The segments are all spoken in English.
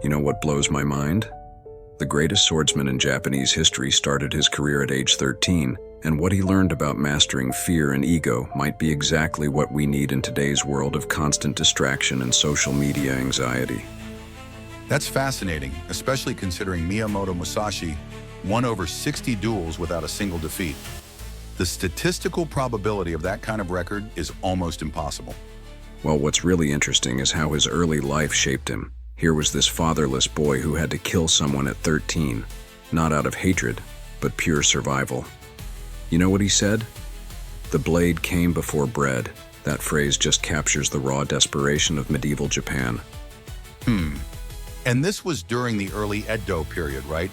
You know what blows my mind? The greatest swordsman in Japanese history started his career at age 13, and what he learned about mastering fear and ego might be exactly what we need in today's world of constant distraction and social media anxiety. That's fascinating, especially considering Miyamoto Musashi won over 60 duels without a single defeat. The statistical probability of that kind of record is almost impossible. Well, what's really interesting is how his early life shaped him. Here was this fatherless boy who had to kill someone at 13, not out of hatred, but pure survival. You know what he said? The blade came before bread. That phrase just captures the raw desperation of medieval Japan. And this was during the early Edo period, right?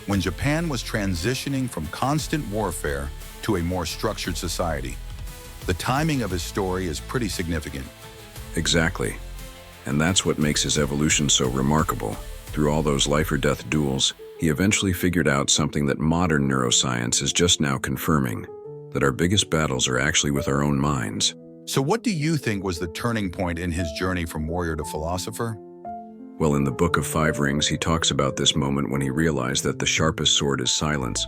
When Japan was transitioning from constant warfare to a more structured society. The timing of his story is pretty significant. Exactly. And that's what makes his evolution so remarkable. Through all those life-or-death duels, he eventually figured out something that modern neuroscience is just now confirming, that our biggest battles are actually with our own minds. So what do you think was the turning point in his journey from warrior to philosopher? Well, in the Book of Five Rings, he talks about this moment when he realized that the sharpest sword is silence.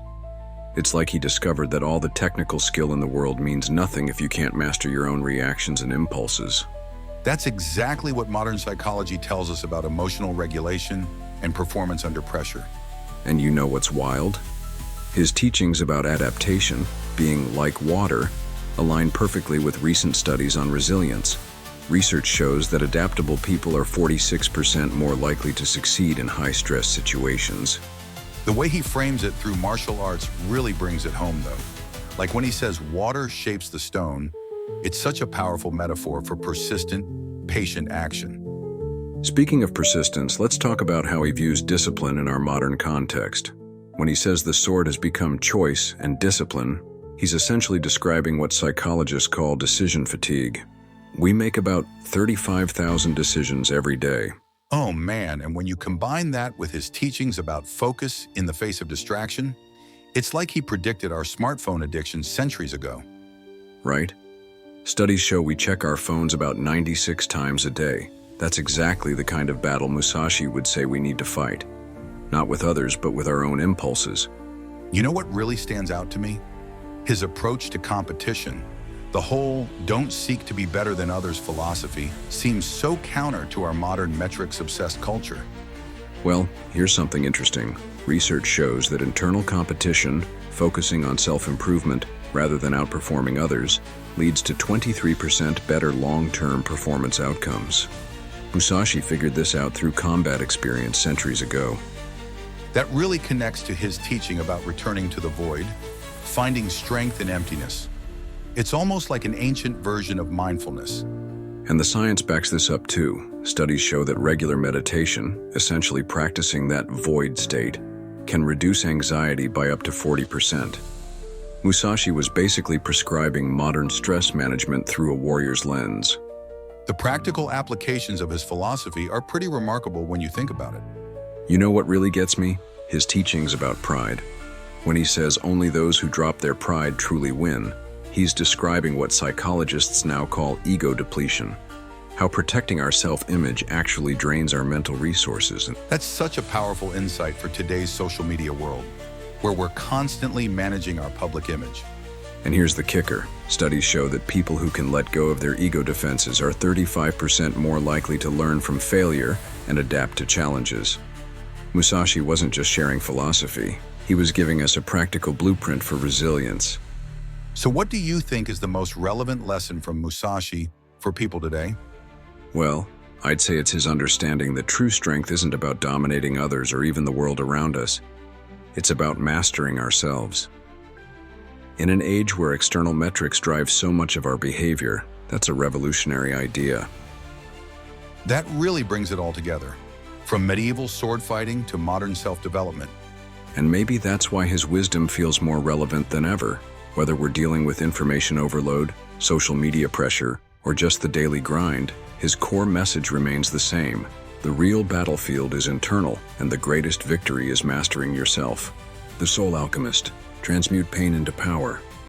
It's like he discovered that all the technical skill in the world means nothing if you can't master your own reactions and impulses. That's exactly what modern psychology tells us about emotional regulation and performance under pressure. And you know what's wild? His teachings about adaptation, being like water, align perfectly with recent studies on resilience. Research shows that adaptable people are 46% more likely to succeed in high-stress situations. The way he frames it through martial arts really brings it home, though. Like when he says water shapes the stone, it's such a powerful metaphor for persistent, patient action. Speaking of persistence, let's talk about how he views discipline in our modern context. When he says the sword has become choice and discipline, he's essentially describing what psychologists call decision fatigue. We make about 35,000 decisions every day. Oh man, and when you combine that with his teachings about focus in the face of distraction, it's like he predicted our smartphone addiction centuries ago. Right? Studies show we check our phones about 96 times a day. That's exactly the kind of battle Musashi would say we need to fight. Not with others, but with our own impulses. You know what really stands out to me? His approach to competition. The whole "don't seek to be better than others" philosophy seems so counter to our modern metrics-obsessed culture. Well, here's something interesting. Research shows that internal competition, focusing on self-improvement rather than outperforming others, leads to 23% better long-term performance outcomes. Musashi figured this out through combat experience centuries ago. That really connects to his teaching about returning to the void, finding strength in emptiness. It's almost like an ancient version of mindfulness. And the science backs this up too. Studies show that regular meditation, essentially practicing that void state, can reduce anxiety by up to 40%. Musashi was basically prescribing modern stress management through a warrior's lens. The practical applications of his philosophy are pretty remarkable when you think about it. You know what really gets me? His teachings about pride. When he says only those who drop their pride truly win, he's describing what psychologists now call ego depletion. How protecting our self-image actually drains our mental resources. That's such a powerful insight for today's social media world, where we're constantly managing our public image. And here's the kicker. Studies show that people who can let go of their ego defenses are 35% more likely to learn from failure and adapt to challenges. Musashi wasn't just sharing philosophy. He was giving us a practical blueprint for resilience. So what do you think is the most relevant lesson from Musashi for people today? Well, I'd say it's his understanding that true strength isn't about dominating others or even the world around us. It's about mastering ourselves. In an age where external metrics drive so much of our behavior, that's a revolutionary idea. That really brings it all together, from medieval sword fighting to modern self-development. And maybe that's why his wisdom feels more relevant than ever, whether we're dealing with information overload, social media pressure, or just the daily grind. His core message remains the same. The real battlefield is internal, and the greatest victory is mastering yourself. The Soul Alchemist. Transmute pain into power.